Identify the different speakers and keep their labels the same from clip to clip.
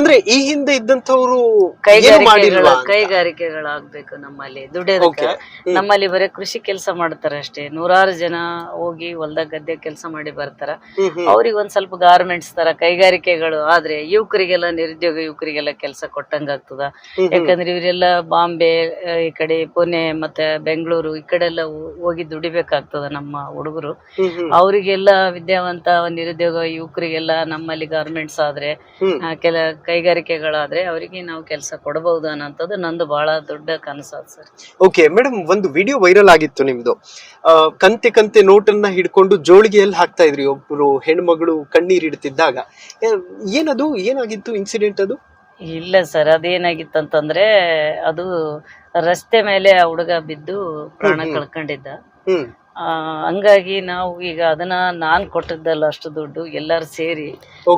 Speaker 1: ಅಂದ್ರೆ ಈ ಹಿಂದೆ ಇದ್ದಂತವ್ರು
Speaker 2: ಕೈಗಾರಿಕೆಗಳಾಗ್ಬೇಕು ನಮ್ಮಲ್ಲಿ ದುಡಿಯೋದಕ್ಕೆ. ನಮ್ಮಲ್ಲಿ ಬರೀ ಕೃಷಿ ಕೆಲಸ ಮಾಡ್ತಾರ ಅಷ್ಟೇ, 100 ಜನ ಹೋಗಿ ಹೊಲ್ದಾಗ ಗದ್ದೆ ಕೆಲಸ ಮಾಡಿ ಬರ್ತಾರ. ಅವ್ರಿಗೆ ಒಂದ್ ಸ್ವಲ್ಪ ಗಾರ್ಮೆಂಟ್ಸ್ ತರ ಕೈಗಾರಿಕೆಗಳು ಆದ್ರೆ ಯುವಕರಿಗೆಲ್ಲ, ನಿರುದ್ಯೋಗ ಯುವಕರಿಗೆಲ್ಲ ಕೆಲಸ ಕೊಟ್ಟಂಗ ಆಗ್ತದ. ಯಾಕಂದ್ರೆ ಇವರೆಲ್ಲ ಬಾಂಬೆ ಈ ಕಡೆ ಪುಣೆ ಮತ್ತೆ ಬೆಂಗಳೂರು ಈ ಕಡೆ ಎಲ್ಲ ಹೋಗಿ ದುಡಿಬೇಕಾಗ್ತದ ನಮ್ಮ ಹುಡುಗರು. ಅವರಿಗೆಲ್ಲ ವಿದ್ಯಾವಂತ ನಿರುದ್ಯೋಗ ಯುವಕರಿಗೆಲ್ಲ ನಮ್ಮಲ್ಲಿ ಗಾರ್ಮೆಂಟ್ಸ್ ಆದ್ರೆ, ಕೆಲ ಕೈಗಾರಿಕೆಗಳಾದ್ರೆ ಅವರಿಗೆ ನಾವು ಕೆಲಸ ಕೊಡಬಹುದು ಅನ್ನೋಂಥದ್ದು ನಂದು ಬಹಳ ದೊಡ್ಡ ಕನಸು ಸರ್.
Speaker 1: ಓಕೆ ಮೇಡಮ್, ಒಂದು ವಿಡಿಯೋ ವೈರಲ್ ಆಗಿತ್ತು ನಿಮ್ದು. ಕಂತೆ ಕಂತೆ ನೋಟನ್ನ ಹಿಡ್ಕೊಂಡು ಜೋಳಿಗೆಯಲ್ಲಿ ಹಾಕ್ತಾ ಇದ್ರಿ ಒಬ್ರು ಹೆಣ್ಮಗಳು ಕಣ್ಣೀರಿಡ್ತಿದ್ದಾಗ. ಏನದು, ಏನಾಗಿತ್ತು ಇನ್ಸಿಡೆಂಟ್ ಅದು?
Speaker 2: ಇಲ್ಲ ಸರ್, ಅದೇನಾಗಿತ್ತು ಅಂತಂದ್ರೆ ಅದು ರಸ್ತೆ ಮೇಲೆ ಆ ಹುಡುಗ ಬಿದ್ದು ಪ್ರಾಣ ಕಳ್ಕೊಂಡಿದ್ದ. ಹಂಗಾಗಿ ನಾವು ಈಗ ಅದನ್ನ ನಾನ್ ಕೊಟ್ಟಿದ್ದಲ್ಲ ಅಷ್ಟು ದುಡ್ಡು, ಎಲ್ಲಾರು ಸೇರಿ,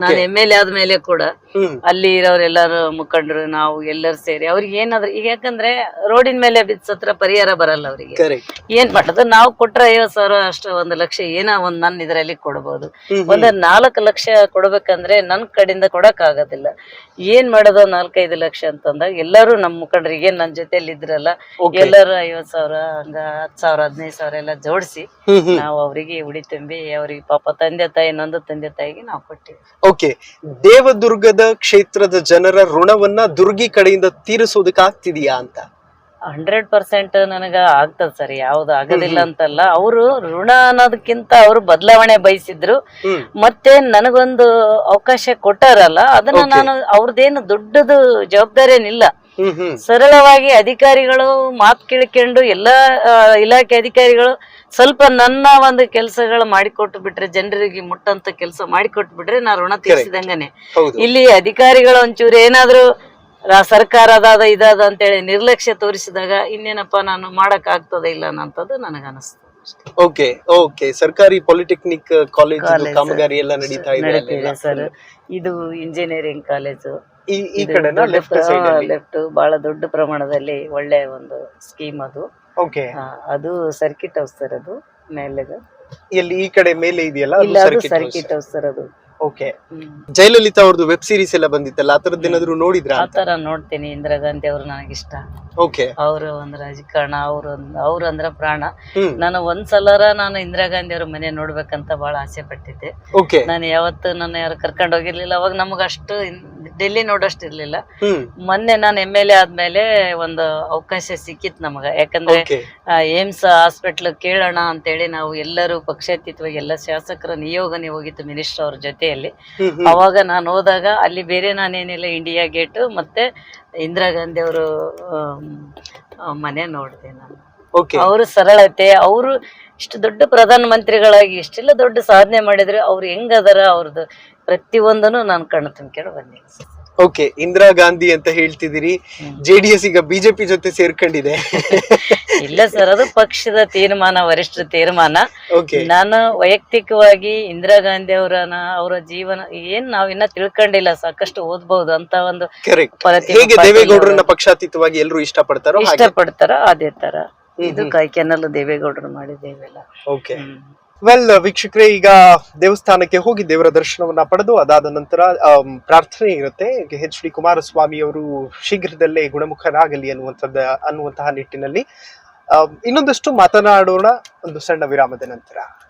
Speaker 2: ನಾನು MLA ಆದ್ಮೇಲೆ ಕೂಡ ಅಲ್ಲಿ ಇರೋರೆಲ್ಲಾರು ಮುಖಂಡರು ನಾವು ಎಲ್ಲರೂ ಸೇರಿ ಅವ್ರಿಗೆ ಏನಾದ್ರು, ಈಗ ಯಾಕಂದ್ರೆ ರೋಡಿನ ಮೇಲೆ ಬಿದ್ಸತ್ರ ಪರಿಹಾರ ಬರಲ್ಲ ಅವ್ರಿಗೆ. ಏನ್ ಮಾಡೋದು, ನಾವು ಕೊಟ್ರೆ 50,000 ಅಷ್ಟು 1 ಲಕ್ಷ ಏನೋ ಒಂದ್ ನನ್ನ ಇದರಲ್ಲಿ ಕೊಡ್ಬೋದು. 4 ಲಕ್ಷ ಕೊಡ್ಬೇಕಂದ್ರೆ ನನ್ ಕಡೆಯಿಂದ ಕೊಡಕ್ ಆಗೋದಿಲ್ಲ. ಏನ್ ಮಾಡೋದು 4-5 ಲಕ್ಷ ಅಂತಂದಾಗ ಎಲ್ಲರೂ ನಮ್ಮ ಮುಖಂಡರಿಗೆ ನನ್ ಜೊತೆಲಿ ಇದ್ರಲ್ಲ ಎಲ್ಲರೂ 50,000 ಹಂಗ 10,000 15,000 ಎಲ್ಲ ಜೋಡಿಸಿ ನಾವು ಅವರಿಗೆ ಉಡಿ ತುಂಬಿ ಅವ್ರಿಗೆ ಪಾಪ ತಂದೆ ತಾಯಿ, ನೊಂದು ತಂದೆ ತಾಯಿಗೆ ನಾವು ಕೊಟ್ಟಿವಿ.
Speaker 1: ಓಕೆ, ದೇವದುರ್ಗದ ಕ್ಷೇತ್ರದ ಜನರ ಋಣವನ್ನ ದುರ್ಗಿ ಕಡೆಯಿಂದ ತೀರಿಸೋದಕ್ಕೆ ಆಗ್ತಿದೆಯಾ ಅಂತ?
Speaker 2: 100% ನನಗ ಆಗ್ತದ ಸರ್, ಯಾವ್ದು ಆಗೋದಿಲ್ಲ ಅಂತಲ್ಲ. ಅವರು ಋಣ ಅನ್ನೋದಕ್ಕಿಂತ ಅವರು ಬದಲಾವಣೆ ಬಯಸಿದ್ರು, ಮತ್ತೆ ನನಗೊಂದು ಅವಕಾಶ ಕೊಟ್ಟಾರಲ್ಲ, ಅದನ್ನ ನಾನು ಅವ್ರದ್ದೇನು ದೊಡ್ಡದು ಜವಾಬ್ದಾರಿ ಏನಿಲ್ಲ. ಸರಳವಾಗಿ ಅಧಿಕಾರಿಗಳು ಮಾತು ಕೇಳ್ಕೊಂಡು ಎಲ್ಲಾ ಇಲಾಖೆ ಅಧಿಕಾರಿಗಳು ಸ್ವಲ್ಪ ನನ್ನ ಒಂದು ಕೆಲಸಗಳು ಮಾಡಿಕೊಟ್ಟು ಬಿಟ್ರೆ, ಜನರಿಗೆ ಮುಟ್ಟಂತ ಕೆಲಸ ಮಾಡಿಕೊಟ್ಟು ಬಿಟ್ರೆ ನಾ ಋಣ ತೀರಿಸಿದಂಗನೆ. ಇಲ್ಲಿ ಅಧಿಕಾರಿಗಳು ಒಂಚೂರು ಏನಾದ್ರು ಸರ್ಕಾರ ಅದಾದ ಇದಾದ ಅಂತೇಳಿ ನಿರ್ಲಕ್ಷ್ಯ ತೋರಿಸಿದಾಗ ಇನ್ನೇನಪ್ಪ ನಾನು ಮಾಡಕ್ ಆಗ್ತದ ಇಲ್ಲ ಅನ್ನೋದು ನನಗ ಅನಿಸ್ತದೆ.
Speaker 1: ಓಕೆ ಓಕೆ, ಸರ್ಕಾರಿ ಪಾಲಿಟೆಕ್ನಿಕ್ ಕಾಲೇಜ್ ಕಾಮಗಾರಿ ಎಲ್ಲ ನಡೀತಾ ಇದೆ
Speaker 2: ಸರ್. ಇದು ಇಂಜಿನಿಯರಿಂಗ್ ಕಾಲೇಜು,
Speaker 1: ಈ ಕಡೆ
Speaker 2: ಲೆಫ್ಟ್ ಬಹಳ ದೊಡ್ಡ ಪ್ರಮಾಣದಲ್ಲಿ ಒಳ್ಳೆ ಒಂದು ಸ್ಕೀಮ್ ಅದು. ಅದು ಸರ್ಕಿಟ್ ಹೌಸ್ ಸರ್, ಅದು ಮೇಲೆ
Speaker 1: ಎಲ್ಲಿ ಈ ಕಡೆ ಮೇಲೆ ಇದೆಯಲ್ಲ
Speaker 2: ಸರ್ಕಿಟ್ ಹೌಸ್ ಸರ್ ಅದು.
Speaker 1: ಓಕೆ, ಜಯಲಲಿತಾ ಅವ್ರದ್ದು ವೆಬ್ ಸೀರೀಸ್ ಎಲ್ಲ ಬಂದಿತ್ತಲ್ಲ, ಆ ತರದ್ದು ಏನಾದ್ರು ನೋಡಿದ್ರ?
Speaker 2: ಆ ತರ ನೋಡ್ತೀನಿ. ಇಂದಿರಾ ಗಾಂಧಿ ಅವ್ರು ನನಗಿಷ್ಟ. ಅವರು ಒಂದು ರಾಜಕಾರಣ, ಅವ್ರು ಅಂದ್ರ ಪ್ರಾಣ. ನಾನು ಒಂದ್ಸಲರ ನಾನು ಇಂದಿರಾ ಗಾಂಧಿ ಅವ್ರ ಮನೆ ನೋಡ್ಬೇಕಂತ ಬಹಳ ಆಸೆ ಪಟ್ಟಿದ್ದೆ. ನಾನು ಯಾವತ್ತು ನನ್ನ ಯಾರು ಕರ್ಕೊಂಡು ಹೋಗಿರ್ಲಿಲ್ಲ. ಅವಾಗ ನಮಗ ಅಷ್ಟು ಡೆಲ್ಲಿ ನೋಡೋಷ್ಟು ಇರ್ಲಿಲ್ಲ. ಮೊನ್ನೆ ನಾನು MLA ಆದ್ಮೇಲೆ ಒಂದು ಅವಕಾಶ ಸಿಕ್ಕಿತ್ ನಮಗ. ಯಾಕಂದ್ರೆ ಏಮ್ಸ್ ಹಾಸ್ಪಿಟ್ಲ್ ಕೇಳೋಣ ಅಂತೇಳಿ ನಾವು ಎಲ್ಲರೂ ಪಕ್ಷಾತೀತವಾಗಿ ಎಲ್ಲ ಶಾಸಕರ ನಿಯೋಗನೆ ಹೋಗಿತ್ತು ಮಿನಿಸ್ಟರ್ ಅವ್ರ ಜೊತೆಯಲ್ಲಿ. ಅವಾಗ ನಾನು ಹೋದಾಗ ಅಲ್ಲಿ ಬೇರೆ ನಾನೇನಿಲ್ಲ, ಇಂಡಿಯಾ ಗೇಟ್ ಮತ್ತೆ ಇಂದಿರಾ ಗಾಂಧಿ ಅವರು ಮನೆ ನೋಡಿದೆ ನಾನು. ಅವರು ಸರಳತೆ, ಅವರು ಇಷ್ಟು ದೊಡ್ಡ ಪ್ರಧಾನ ಮಂತ್ರಿಗಳಾಗಿ ಇಷ್ಟೆಲ್ಲ ದೊಡ್ಡ ಸಾಧನೆ ಮಾಡಿದ್ರೆ ಅವ್ರು ಹೆಂಗದಾರ ಅವ್ರದ್ದು ಪ್ರತಿಯೊಂದನ್ನು ನಾನು ಕಣ್ಣು ತುಂಬಿಕೊಂಡು ಬಂದಿದ್ದೆ.
Speaker 1: ಓಕೆ, ಇಂದಿರಾ ಗಾಂಧಿ ಅಂತ ಹೇಳ್ತಿದ್ದೀರಿ, JDS ಈಗ ಬಿಜೆಪಿ ಜೊತೆ ಸೇರ್ಕೊಂಡಿದೆ.
Speaker 2: ಇಲ್ಲ ಸರ್, ಅದು ಪಕ್ಷದ ತೀರ್ಮಾನ, ವರಿಷ್ಠರ ತೀರ್ಮಾನ. ನಾನು ವೈಯಕ್ತಿಕವಾಗಿ ಇಂದಿರಾ ಗಾಂಧಿ ಅವರ ಜೀವನ ಏನ್ ನಾವಿನ್ನ ತಿಳ್ಕೊಂಡಿಲ್ಲ, ಸಾಕಷ್ಟು ಓದ್ಬಹುದು ಅಂತ ಒಂದು.
Speaker 1: ದೇವೇಗೌಡರನ್ನ ಪಕ್ಷಾತೀತವಾಗಿ ಎಲ್ಲರೂ ಇಷ್ಟಪಡ್ತಾರ
Speaker 2: ಅದೇ ತರ ಇದು ಕಾಯ್ಕೆನಲ್ಲೂ ದೇವೇಗೌಡರು ಮಾಡಿದ್ದೇವೆಲ್ಲ.
Speaker 1: ವೆಲ್ ವೀಕ್ಷಕರೇ, ಈಗ ದೇವಸ್ಥಾನಕ್ಕೆ ಹೋಗಿ ದೇವರ ದರ್ಶನವನ್ನ ಪಡೆದು ಅದಾದ ನಂತರ ಪ್ರಾರ್ಥನೆ ಇರುತ್ತೆ. HD ಕುಮಾರಸ್ವಾಮಿ ಅವರು ಶೀಘ್ರದಲ್ಲೇ ಗುಣಮುಖರಾಗಲಿ ಅನ್ನುವಂತಹ ನಿಟ್ಟಿನಲ್ಲಿ ಇನ್ನೊಂದಷ್ಟು ಮಾತನಾಡೋಣ ಒಂದು ಸಣ್ಣ ವಿರಾಮದ ನಂತರ.